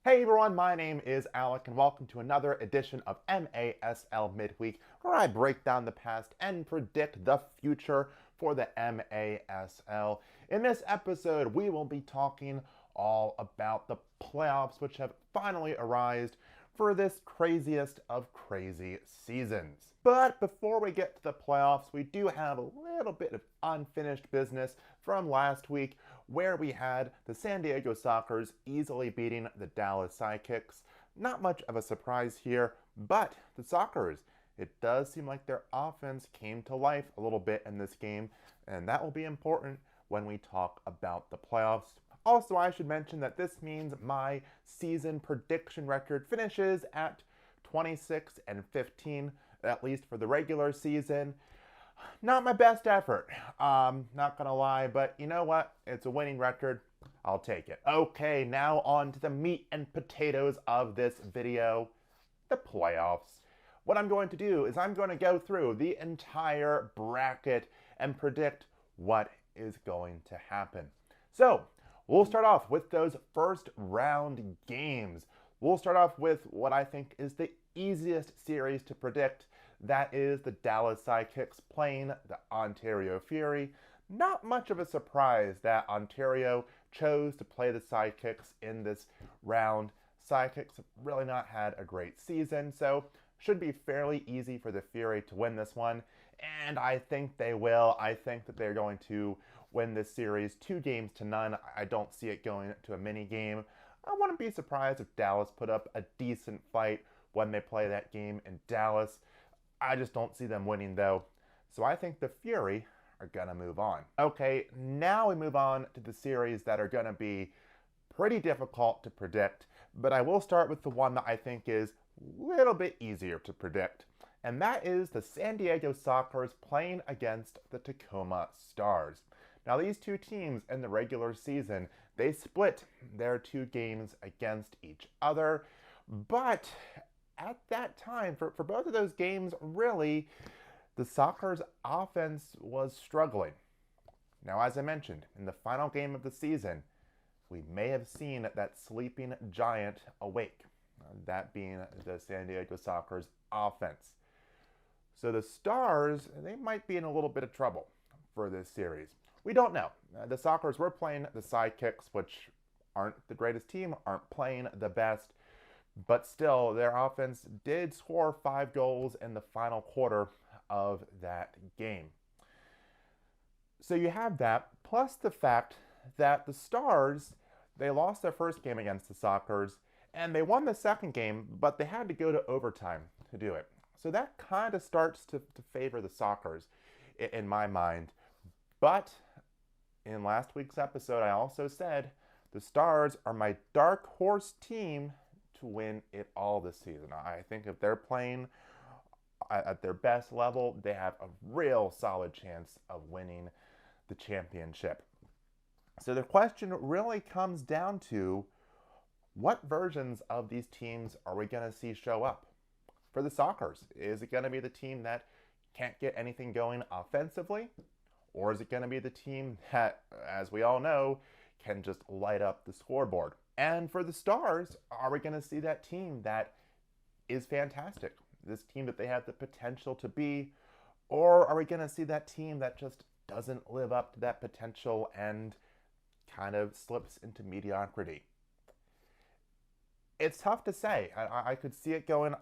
Hey everyone, my name is Alec and welcome to another edition of MASL Midweek, where I break down the past and predict the future for the MASL. In this episode, we will be talking all about the playoffs, which have finally arisen for this craziest of crazy seasons. But before we get to the playoffs, we do have a little bit of unfinished business from last week, where we had the San Diego Sockers easily beating the Dallas Sidekicks. Not much of a surprise here, but the Sockers, it does seem like their offense came to life a little bit in this game, and that will be important when we talk about the playoffs. Also, I should mention that this means my season prediction record finishes at 26-15, at least for the regular season. Not my best effort, not gonna lie, but you know what? It's a winning record. I'll take it. Okay, now on to the meat and potatoes of this video, the playoffs. What I'm going to do is I'm going to go through the entire bracket and predict what is going to happen. So, we'll start off with those first round games. We'll start off with what I think is the easiest series to predict. That is the Dallas Sidekicks playing the Ontario Fury. Not much of a surprise that Ontario chose to play the Sidekicks in this round. Sidekicks have really not had a great season, so should be fairly easy for the Fury to win this one. And I think they will. I think that they're going to win this series 2-0. I don't see it going to a mini game. I wouldn't be surprised if Dallas put up a decent fight when they play that game in Dallas. I just don't see them winning though. So I think the Fury are going to move on. Okay, now we move on to the series that are going to be pretty difficult to predict, but I will start with the one that I think is a little bit easier to predict. And that is the San Diego Sockers playing against the Tacoma Stars. Now these two teams in the regular season, they split their 2 games against each other, but at that time, for both of those games, really, the Sockers' offense was struggling. Now, as I mentioned, in the final game of the season, we may have seen that sleeping giant awake, that being the San Diego Sockers' offense. So the Stars, they might be in a little bit of trouble for this series. We don't know. The Sockers were playing the Sidekicks, which aren't the greatest team, aren't playing the best. But still, their offense did score 5 goals in the final quarter of that game. So you have that, plus the fact that the Stars, they lost their first game against the Sockers, and they won the second game, but they had to go to overtime to do it. So that kind of starts to favor the Sockers in my mind. But in last week's episode, I also said the Stars are my dark horse team to win it all this season. I think if they're playing at their best level, they have a real solid chance of winning the championship. So the question really comes down to what versions of these teams are we going to see show up? For the Sockers, is it going to be the team that can't get anything going offensively? Or is it going to be the team that, as we all know, can just light up the scoreboard? And for the Stars, are we going to see that team that is fantastic? This team that they have the potential to be? Or are we going to see that team that just doesn't live up to that potential and kind of slips into mediocrity? It's tough to say. I could see it going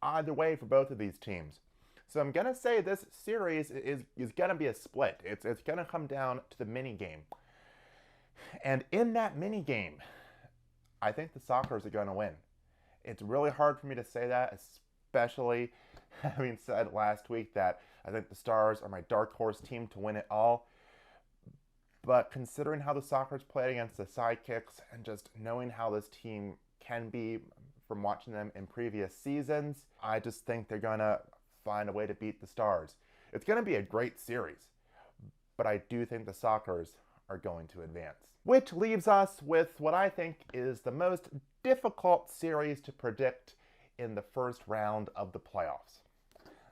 either way for both of these teams. So I'm going to say this series is going to be a split. It's going to come down to the mini game. And in that mini game, I think the Sockers are going to win. It's really hard for me to say that, especially having said last week that I think the Stars are my dark horse team to win it all. But considering how the Sockers played against the Sidekicks and just knowing how this team can be from watching them in previous seasons, I just think they're going to find a way to beat the Stars. It's going to be a great series, but I do think the Sockers are going to advance. Which leaves us with what I think is the most difficult series to predict in the first round of the playoffs.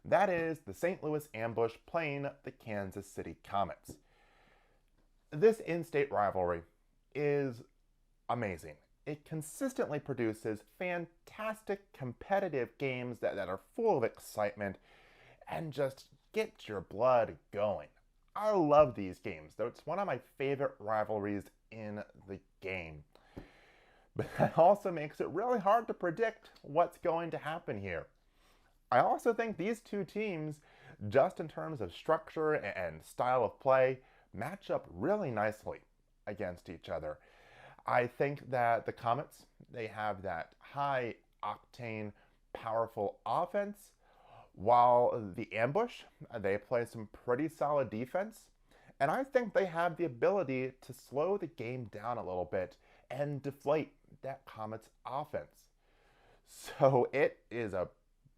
That is the St. Louis Ambush playing the Kansas City Comets. This in-state rivalry is amazing. it consistently produces fantastic competitive games that are full of excitement and just get your blood going. I love these games, though it's one of my favorite rivalries in the game. But that also makes it really hard to predict what's going to happen here. I also think these two teams, just in terms of structure and style of play, match up really nicely against each other. I think that the Comets, they have that high octane, powerful offense, while the Ambush, they play some pretty solid defense. And I think they have the ability to slow the game down a little bit and deflate that Comets offense. So it is a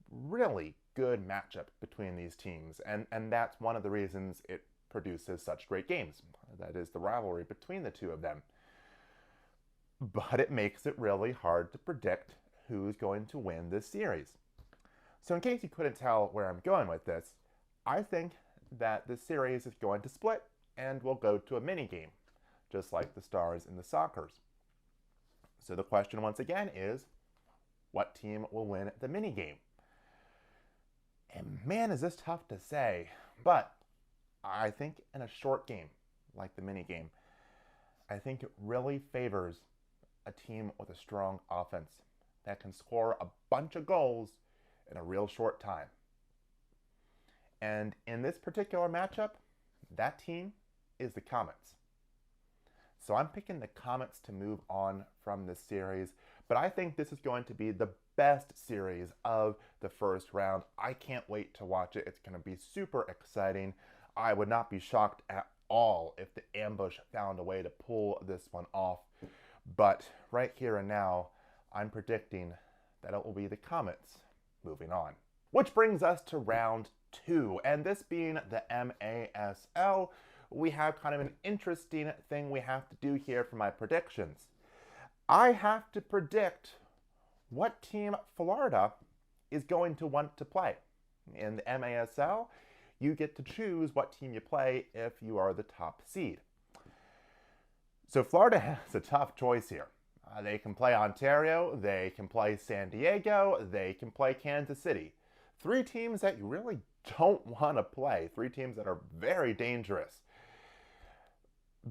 really good matchup between these teams, and that's one of the reasons it produces such great games. That is the rivalry between the two of them. But it makes it really hard to predict who's going to win this series. So in case you couldn't tell where I'm going with this, I think that this series is going to split and we'll go to a mini game, just like the Stars and the Sockers. So the question once again is, what team will win the mini game? And man, is this tough to say, but I think in a short game, like the mini game, I think it really favors a team with a strong offense that can score a bunch of goals in a real short time. And in this particular matchup, that team is the Comets. So I'm picking the Comets to move on from this series, but I think this is going to be the best series of the first round. I can't wait to watch it. It's going to be super exciting. I would not be shocked at all if the Ambush found a way to pull this one off. But right here and now, I'm predicting that it will be the Comets moving on. Which brings us to round 2, and this being the MASL, we have kind of an interesting thing we have to do here for my predictions. I have to predict what team Florida is going to want to play. In the MASL, you get to choose what team you play if you are the top seed. So Florida has a tough choice here. They can play Ontario, they can play San Diego, they can play Kansas City. 3 teams that you really don't want to play. 3 teams that are very dangerous.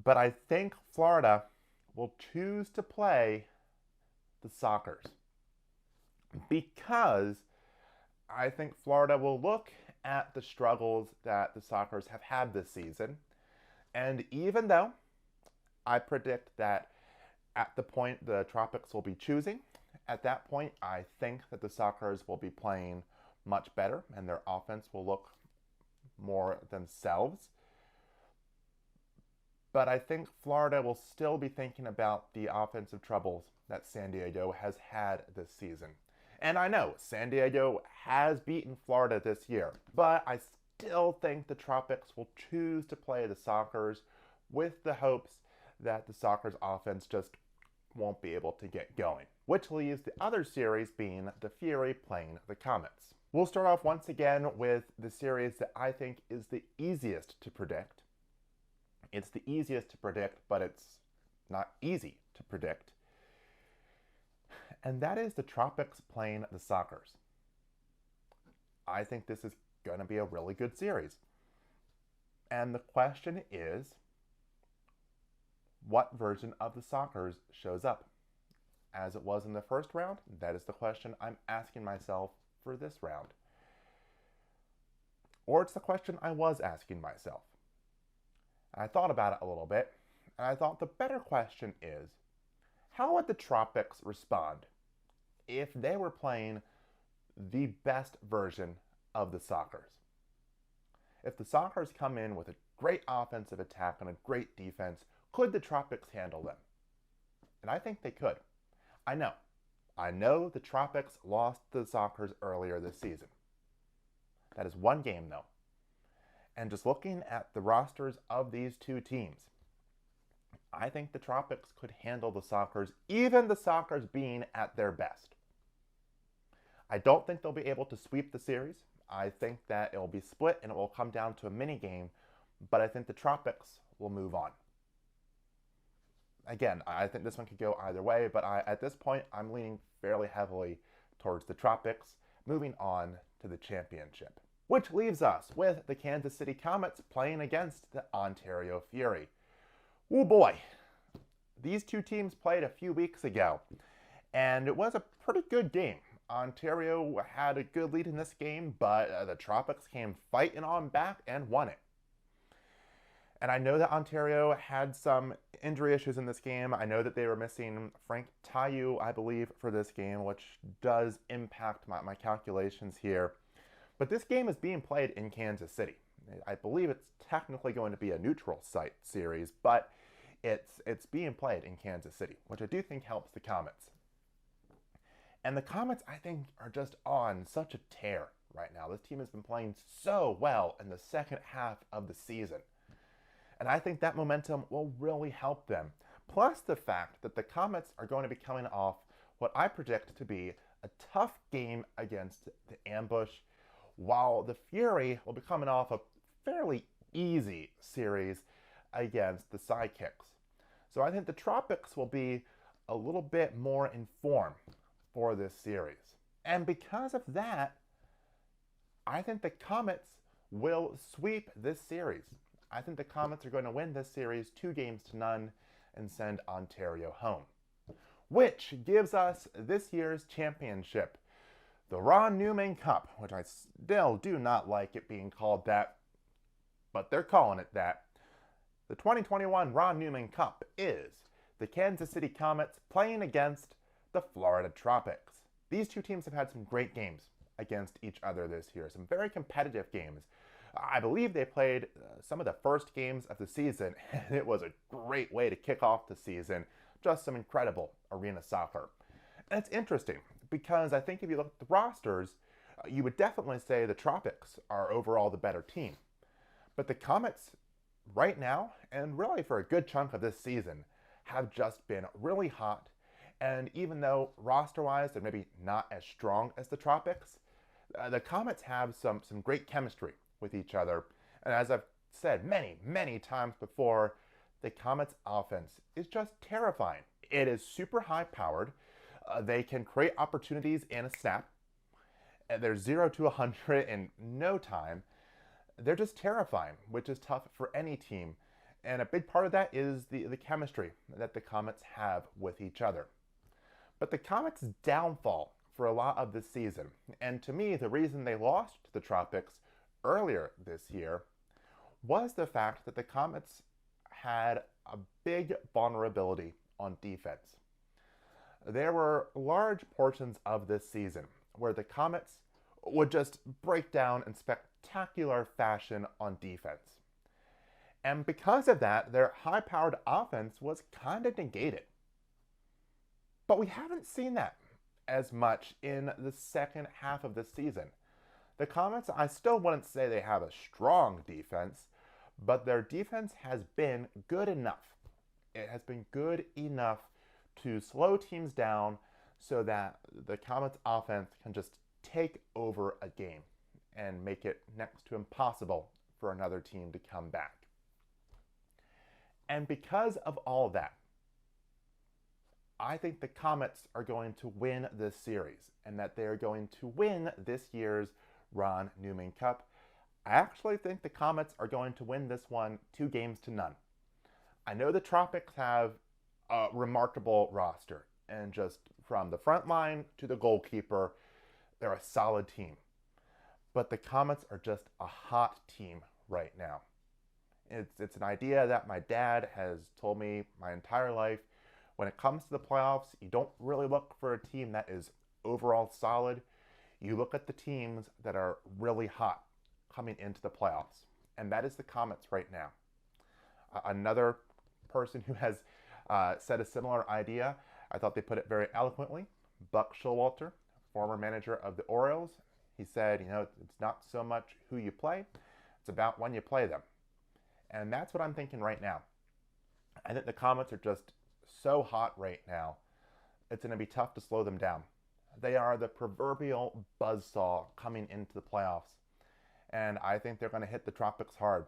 But I think Florida will choose to play the Sockers because I think Florida will look at the struggles that the Sockers have had this season. And even though I predict that at the point the Tropics will be choosing, at that point I think that the Sockers will be playing much better and their offense will look more themselves. But I think Florida will still be thinking about the offensive troubles that San Diego has had this season. And I know San Diego has beaten Florida this year, but I still think the Tropics will choose to play the Sockers with the hopes that the Sockers offense just won't be able to get going. Which leaves the other series being the Fury playing the Comets. We'll start off once again with the series that I think is the easiest to predict. It's the easiest to predict, but it's not easy to predict. And that is the Tropics playing the Sockers. I think this is going to be a really good series. And the question is, what version of the Sockers shows up? As it was in the first round, that is the question I'm asking myself for this round. Or it's the question I was asking myself. I thought about it a little bit, and I thought the better question is, how would the Tropics respond if they were playing the best version of the Sockers? If the Sockers come in with a great offensive attack and a great defense, could the Tropics handle them? And I think they could. I know the Tropics lost to the Sockers earlier this season. That is one game, though. And just looking at the rosters of these two teams, I think the Tropics could handle the Sockers, even the Sockers being at their best. I don't think they'll be able to sweep the series. I think that it will be split and it will come down to a mini game, but I think the Tropics will move on. Again, I think this one could go either way, but at this point, I'm leaning fairly heavily towards the Tropics, moving on to the championship. Which leaves us with the Kansas City Comets playing against the Ontario Fury. Oh boy, these two teams played a few weeks ago, and it was a pretty good game. Ontario had a good lead in this game, but the Tropics came fighting on back and won it. And I know that Ontario had some injury issues in this game. I know that they were missing Frank Tayu, I believe, for this game, which does impact my calculations here. But this game is being played in Kansas City. I believe it's technically going to be a neutral site series, but it's being played in Kansas City, which I do think helps the Comets. And the Comets, I think, are just on such a tear right now. This team has been playing so well in the second half of the season. And I think that momentum will really help them. Plus the fact that the Comets are going to be coming off what I predict to be a tough game against the Ambush, while the Fury will be coming off a fairly easy series against the Sidekicks. So I think the Tropics will be a little bit more in form for this series. And because of that, I think the Comets will sweep this series. I think the Comets are going to win this series 2-0 and send Ontario home. Which gives us this year's championship, the Ron Newman Cup, which I still do not like it being called that, but they're calling it that. The 2021 Ron Newman Cup is the Kansas City Comets playing against the Florida Tropics. These two teams have had some great games against each other this year, some very competitive games. I believe they played some of the first games of the season, and it was a great way to kick off the season. Just some incredible arena soccer. And it's interesting because I think if you look at the rosters, you would definitely say the Tropics are overall the better team. But the Comets, right now, and really for a good chunk of this season, have just been really hot. And even though roster-wise they're maybe not as strong as the Tropics, the Comets have some great chemistry with each other. And as I've said many, many times before, the Comets' offense is just terrifying. It is super high-powered. They can create opportunities in a snap. They're 0 to 100 in no time. They're just terrifying, which is tough for any team. And a big part of that is the chemistry that the Comets have with each other. But the Comets' downfall for a lot of this season, and to me, the reason they lost to the Tropics earlier this year, was the fact that the Comets had a big vulnerability on defense. There were large portions of this season where the Comets would just break down in spectacular fashion on defense. And because of that, their high-powered offense was kind of negated. But we haven't seen that as much in the second half of the season. The Comets, I still wouldn't say they have a strong defense, but their defense has been good enough. It has been good enough to slow teams down so that the Comets' offense can just take over a game and make it next to impossible for another team to come back. And because of all that, I think the Comets are going to win this series and that they're going to win this year's Ron Newman Cup. I actually think the Comets are going to win this one 2-0. I know the Tropics have a remarkable roster, and just from the front line to the goalkeeper, they're a solid team. But the Comets are just a hot team right now. It's an idea that my dad has told me my entire life. When it comes to the playoffs, you don't really look for a team that is overall solid. You look at the teams that are really hot coming into the playoffs. And that is the Comets right now. Another person who has said a similar idea, I thought they put it very eloquently, Buck Showalter, former manager of the Orioles. He said, it's not so much who you play, it's about when you play them. And that's what I'm thinking right now. I think the Comets are just so hot right now, it's going to be tough to slow them down. They are the proverbial buzzsaw coming into the playoffs. And I think they're going to hit the Tropics hard.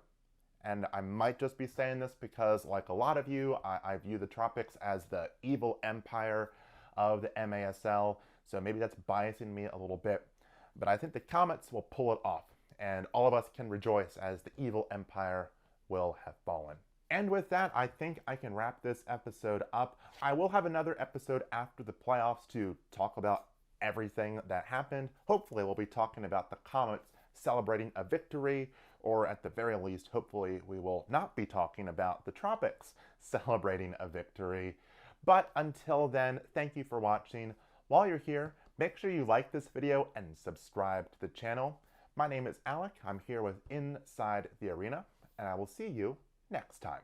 And I might just be saying this because, like a lot of you, I view the Tropics as the evil empire of the MASL. So maybe that's biasing me a little bit. But I think the Comets will pull it off. And all of us can rejoice as the evil empire will have fallen. And with that, I think I can wrap this episode up. I will have another episode after the playoffs to talk about everything that happened. Hopefully, we'll be talking about the Comets celebrating a victory, or at the very least, hopefully, we will not be talking about the Tropics celebrating a victory. But until then, thank you for watching. While you're here, make sure you like this video and subscribe to the channel. My name is Alec. I'm here with Inside the Arena, and I will see you next time.